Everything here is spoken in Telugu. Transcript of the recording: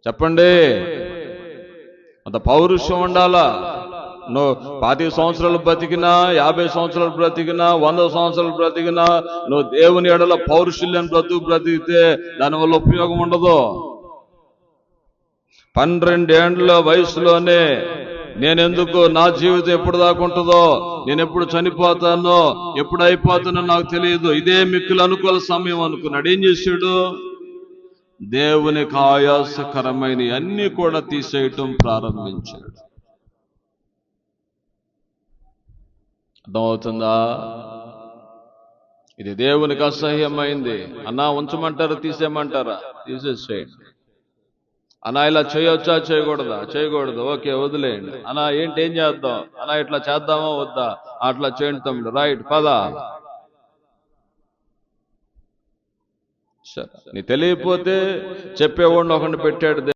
చెప్పండి. అంత పౌరుషం ఉండాలా. నువ్వు 25 సంవత్సరాలు బ్రతికినా, 50 సంవత్సరాలు బ్రతికినా, 100 సంవత్సరాలు బ్రతికినా, నువ్వు దేవుని ఎడల పౌరుషుల్యం బ్రతికితే దానివల్ల ఉపయోగం ఉండదు. 12 ఏండ్ల వయసులోనే నేనెందుకు, నా జీవితం ఎప్పుడు దాకా ఉంటుందో, నేను ఎప్పుడు చనిపోతానో, ఎప్పుడు అయిపోతానో నాకు తెలియదు, ఇదే మిక్కులు అనుకూల సమయం అనుకున్నాడు. ఏం చేశాడు? దేవునికి ఆయాసకరమైన అన్ని కూడా తీసేయటం ప్రారంభించాడు. అర్థమవుతుందా? ఇది దేవునికి అసహ్యమైంది. అన్నా ఉంచమంటారా, తీసేయమంటారా? తీసేసేయండి. అన్నా ఇలా చేయొచ్చా, చేయకూడదా? చేయకూడదు. ఓకే, వదిలేయండి. అన్నా ఏంటి, ఏం చేద్దాం? అన్నా ఇట్లా చేద్దామా వద్దా? అట్లా చేయండి తమ్ముడు. రైట్, పద. సరే, నీ తెలియకపోతే చెప్పేవాడిని ఒకరిని పెట్టాడు.